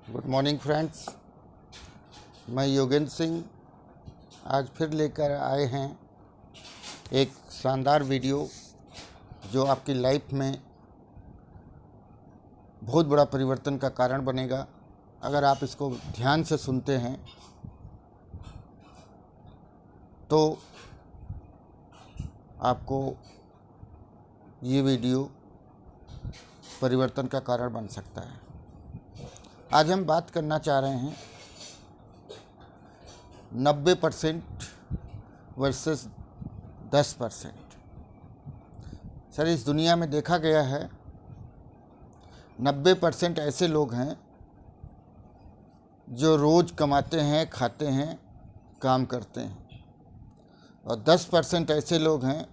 Good morning friends, मैं योगेंद्र सिंह आज फिर लेकर आए हैं एक शानदार वीडियो जो आपकी लाइफ में बहुत बड़ा परिवर्तन का कारण बनेगा। अगर आप इसको ध्यान से सुनते हैं तो आपको ये वीडियो परिवर्तन का कारण बन सकता है। आज हम बात करना चाह रहे हैं 90% वर्सेस 10%। सर, इस दुनिया में देखा गया है 90% ऐसे लोग हैं जो रोज़ कमाते हैं, खाते हैं, काम करते हैं, और 10% ऐसे लोग हैं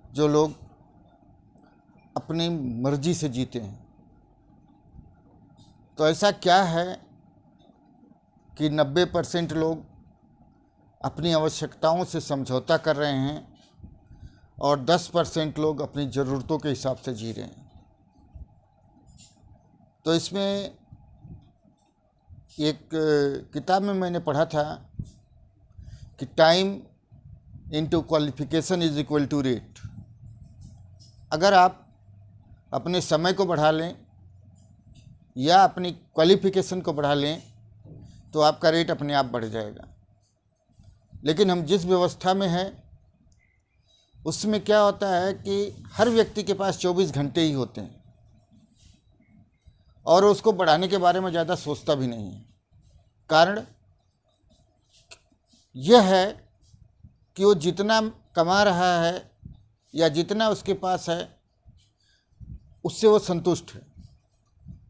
जो लोग अपनी मर्जी से जीते हैं। तो ऐसा क्या है कि 90% लोग अपनी आवश्यकताओं से समझौता कर रहे हैं और 10% लोग अपनी ज़रूरतों के हिसाब से जी रहे हैं। तो इसमें एक किताब में मैंने पढ़ा था कि time into qualification is equal to rate. अगर आप अपने समय को बढ़ा लें या अपनी क्वालिफिकेशन को बढ़ा लें तो आपका रेट अपने आप बढ़ जाएगा। लेकिन हम जिस व्यवस्था में हैं उसमें क्या होता है कि हर व्यक्ति के पास 24 घंटे ही होते हैं और उसको बढ़ाने के बारे में ज़्यादा सोचता भी नहीं है। कारण यह है कि वो जितना कमा रहा है या जितना उसके पास है उससे वो संतुष्ट है।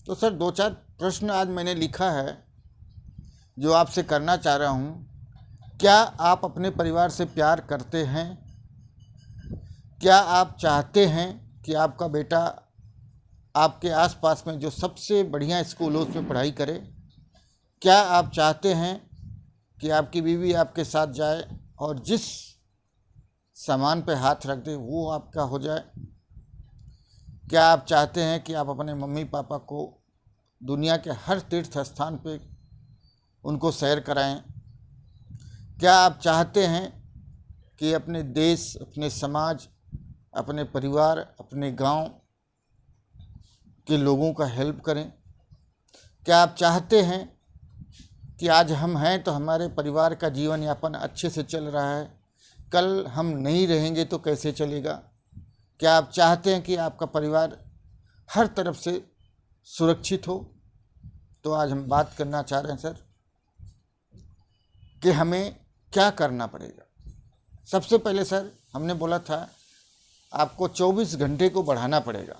तो सर, 2-4 प्रश्न आज मैंने लिखा है जो आपसे करना चाह रहा हूँ। क्या आप अपने परिवार से प्यार करते हैं? क्या आप चाहते हैं कि आपका बेटा आपके आसपास में जो सबसे बढ़िया स्कूल हो उसमें पढ़ाई करे? क्या आप चाहते हैं कि आपकी बीवी आपके साथ जाए और जिस सामान पे हाथ रख दे वो आपका हो जाए? क्या आप चाहते हैं कि आप अपने मम्मी पापा को दुनिया के हर तीर्थ स्थान पे उनको सैर कराएं? क्या आप चाहते हैं कि अपने देश, अपने समाज, अपने परिवार, अपने गांव के लोगों का हेल्प करें? क्या आप चाहते हैं कि आज हम हैं तो हमारे परिवार का जीवन यापन अच्छे से चल रहा है, कल हम नहीं रहेंगे तो कैसे चलेगा? क्या आप चाहते हैं कि आपका परिवार हर तरफ से सुरक्षित हो? तो आज हम बात करना चाह रहे हैं सर कि हमें क्या करना पड़ेगा। सबसे पहले सर, हमने बोला था आपको 24 घंटे को बढ़ाना पड़ेगा।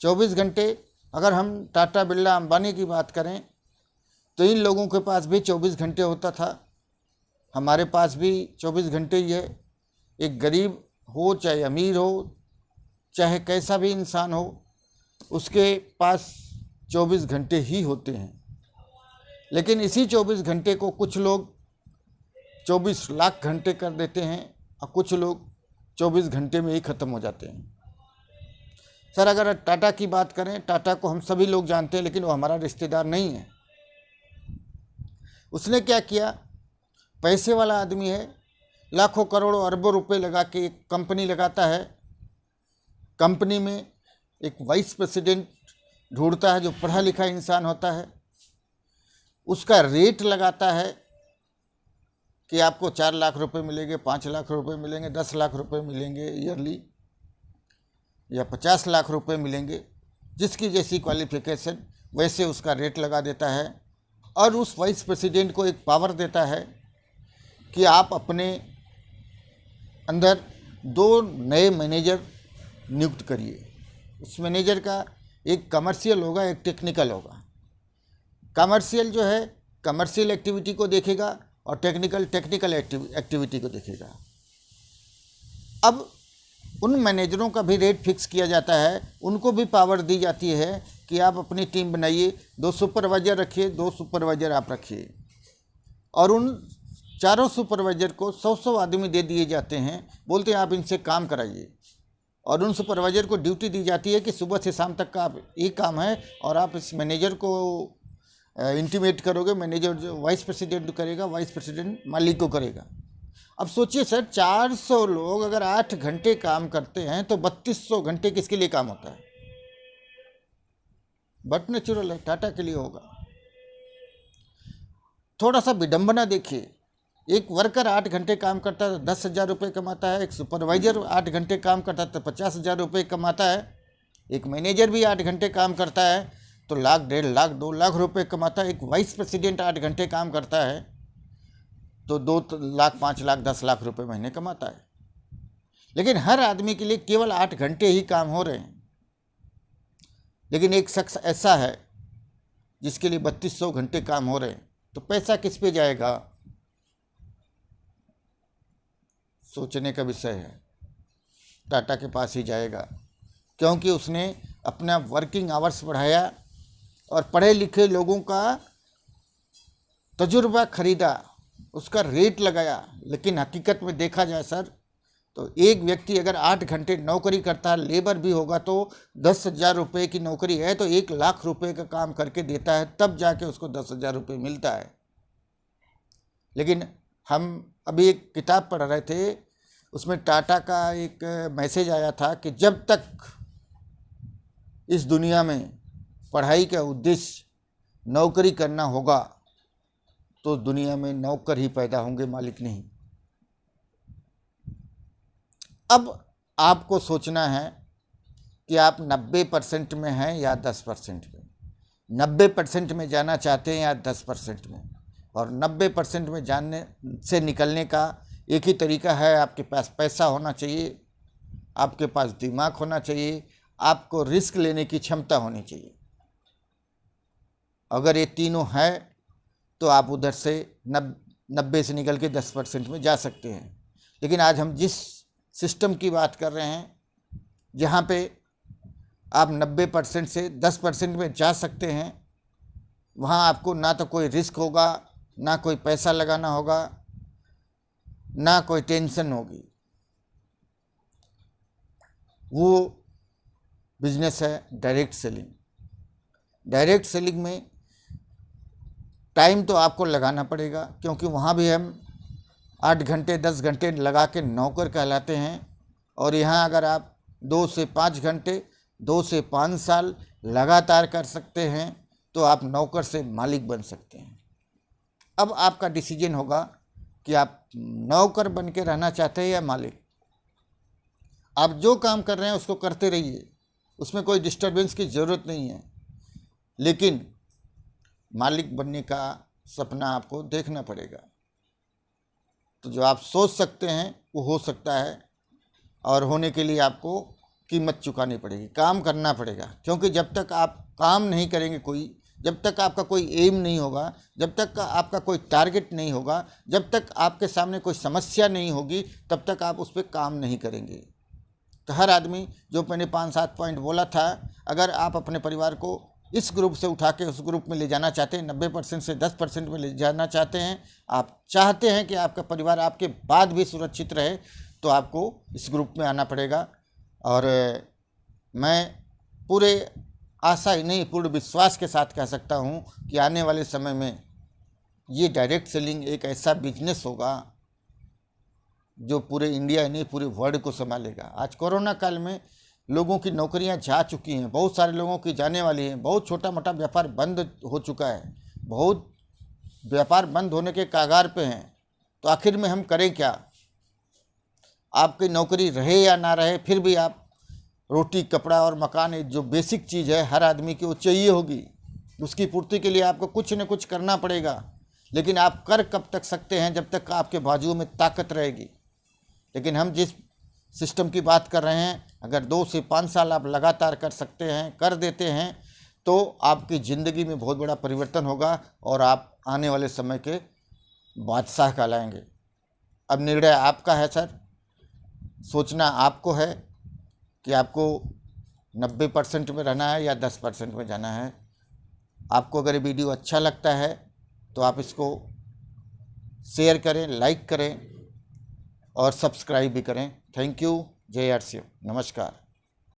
24 घंटे, अगर हम टाटा, बिरला, अंबानी की बात करें तो इन लोगों के पास भी 24 घंटे होता था। हमारे पास भी 24 घंटे ही है। एक गरीब हो चाहे अमीर हो, चाहे कैसा भी इंसान हो, उसके पास 24 घंटे ही होते हैं। लेकिन इसी 24 घंटे को कुछ लोग 24 लाख घंटे कर देते हैं और कुछ लोग 24 घंटे में ही ख़त्म हो जाते हैं। सर, अगर टाटा की बात करें, टाटा को हम सभी लोग जानते हैं, लेकिन वो हमारा रिश्तेदार नहीं है। उसने क्या किया? पैसे वाला आदमी है, लाखों करोड़ों अरबों रुपए लगा के एक कंपनी लगाता है। कंपनी में एक वाइस प्रेसिडेंट ढूंढता है जो पढ़ा लिखा इंसान होता है। उसका रेट लगाता है कि आपको 4 लाख रुपए मिलेंगे, 5 लाख रुपए मिलेंगे, 10 लाख रुपए मिलेंगे ईयरली, या 50 लाख रुपए मिलेंगे। जिसकी जैसी क्वालिफिकेशन वैसे उसका रेट लगा देता है और उस वाइस प्रेसिडेंट को एक पावर देता है कि आप अपने अंदर 2 नए मैनेजर नियुक्त करिए। उस मैनेजर का एक कमर्शियल होगा, एक टेक्निकल होगा। कमर्शियल जो है कमर्शियल एक्टिविटी को देखेगा और टेक्निकल एक्टिविटी को देखेगा। अब उन मैनेजरों का भी रेट फिक्स किया जाता है। उनको भी पावर दी जाती है कि आप अपनी टीम बनाइए, 2 सुपरवाइज़र रखिए, 2 सुपरवाइज़र आप रखिए, और उन चारों सुपरवाइज़र को 100 आदमी दे दिए जाते हैं। बोलते हैं आप इनसे काम कराइए, और उन सुपरवाइज़र को ड्यूटी दी जाती है कि सुबह से शाम तक का आप ये काम है और आप इस मैनेजर को इंटीमेट करोगे, मैनेजर जो वाइस प्रेसिडेंट करेगा, वाइस प्रेसिडेंट मालिक को करेगा। अब सोचिए सर, 400 लोग अगर 8 घंटे काम करते हैं तो 3200 घंटे किसके लिए काम होता है? बट नेचुरल है, टाटा के लिए होगा। थोड़ा सा विडंबना देखिए, एक वर्कर 8 घंटे काम करता है तो 10,000 रुपये कमाता है, एक सुपरवाइजर 8 घंटे काम करता है तो 50,000 रुपये कमाता है, एक मैनेजर भी 8 घंटे काम करता है तो लाख, 1.5 लाख, 2 लाख रुपये कमाता है, एक वाइस प्रेसिडेंट 8 घंटे काम करता है तो 2 लाख, 5 लाख, 10 लाख रुपये महीने कमाता है। लेकिन हर आदमी के लिए केवल 8 घंटे ही काम हो रहे हैं। लेकिन एक शख्स ऐसा है जिसके लिए 3200 घंटे काम हो रहे हैं, तो पैसा किस पे जाएगा? सोचने का विषय है। टाटा के पास ही जाएगा, क्योंकि उसने अपना वर्किंग आवर्स बढ़ाया और पढ़े लिखे लोगों का तजुर्बा खरीदा, उसका रेट लगाया। लेकिन हकीकत में देखा जाए सर, तो एक व्यक्ति अगर 8 घंटे नौकरी करता है, लेबर भी होगा तो 10,000 रुपये की नौकरी है तो 1 लाख रुपये का काम करके देता है, तब जाके उसको 10,000 रुपये मिलता है। लेकिन हम अभी एक किताब पढ़ रहे थे, उसमें टाटा का एक मैसेज आया था कि जब तक इस दुनिया में पढ़ाई का उद्देश्य नौकरी करना होगा तो दुनिया में नौकर ही पैदा होंगे, मालिक नहीं। अब आपको सोचना है कि आप 90% में हैं या 10% में, 90% में जाना चाहते हैं या 10% में। और 90% में जानने से निकलने का एक ही तरीका है, आपके पास पैसा होना चाहिए, आपके पास दिमाग होना चाहिए, आपको रिस्क लेने की क्षमता होनी चाहिए। अगर ये तीनों है तो आप उधर से 90 से निकल के 10% में जा सकते हैं। लेकिन आज हम जिस सिस्टम की बात कर रहे हैं, जहाँ पे आप 90% से 10% में जा सकते हैं, वहाँ आपको ना तो कोई रिस्क होगा, ना कोई पैसा लगाना होगा, ना कोई टेंशन होगी। वो बिजनेस है डायरेक्ट सेलिंग। डायरेक्ट सेलिंग में टाइम तो आपको लगाना पड़ेगा, क्योंकि वहाँ भी हम 8 घंटे 10 घंटे लगा के नौकर कहलाते हैं। और यहाँ अगर आप 2 से 5 घंटे, 2 से 5 साल लगातार कर सकते हैं तो आप नौकर से मालिक बन सकते हैं। अब आपका डिसीजन होगा कि आप नौकर बन के रहना चाहते हैं या मालिक। आप जो काम कर रहे हैं उसको करते रहिए, उसमें कोई डिस्टर्बेंस की ज़रूरत नहीं है। लेकिन मालिक बनने का सपना आपको देखना पड़ेगा। तो जो आप सोच सकते हैं वो हो सकता है, और होने के लिए आपको कीमत चुकानी पड़ेगी, काम करना पड़ेगा। क्योंकि जब तक आप काम नहीं करेंगे, जब तक आपका कोई एम नहीं होगा, जब तक आपका कोई टारगेट नहीं होगा, जब तक आपके सामने कोई समस्या नहीं होगी, तब तक आप उस पर काम नहीं करेंगे। तो हर आदमी, जो मैंने 5-7 पॉइंट बोला था, अगर आप अपने परिवार को इस ग्रुप से उठा के उस ग्रुप में ले जाना चाहते हैं, 90% से 10% में ले जाना चाहते हैं, आप चाहते हैं कि आपका परिवार आपके बाद भी सुरक्षित रहे, तो आपको इस ग्रुप में आना पड़ेगा। और मैं पूरे आशा ही नहीं, पूर्ण विश्वास के साथ कह सकता हूँ कि आने वाले समय में ये डायरेक्ट सेलिंग एक ऐसा बिजनेस होगा जो पूरे इंडिया ही नहीं, पूरे वर्ल्ड को संभालेगा। आज कोरोना काल में लोगों की नौकरियां जा चुकी हैं, बहुत सारे लोगों की जाने वाली हैं, बहुत छोटा मोटा व्यापार बंद हो चुका है, बहुत व्यापार बंद होने के कगार पे हैं। तो आखिर में हम करें क्या? आपकी नौकरी रहे या ना रहे, फिर भी आप रोटी, कपड़ा और मकान, जो बेसिक चीज़ है हर आदमी की, वो चाहिए होगी। उसकी पूर्ति के लिए आपको कुछ न कुछ करना पड़ेगा। लेकिन आप कर कब तक सकते हैं? जब तक आपके बाजुओं में ताकत रहेगी। लेकिन हम जिस सिस्टम की बात कर रहे हैं, अगर 2 से 5 साल आप लगातार कर सकते हैं, कर देते हैं, तो आपकी ज़िंदगी में बहुत बड़ा परिवर्तन होगा और आप आने वाले समय के बादशाह कहलाएंगे। अब निर्णय आपका है सर, सोचना आपको है कि आपको 90% में रहना है या 10% में जाना है। आपको अगर ये वीडियो अच्छा लगता है तो आप इसको शेयर करें, लाइक करें और सब्सक्राइब भी करें। Thank you. जय आर सी। नमस्कार।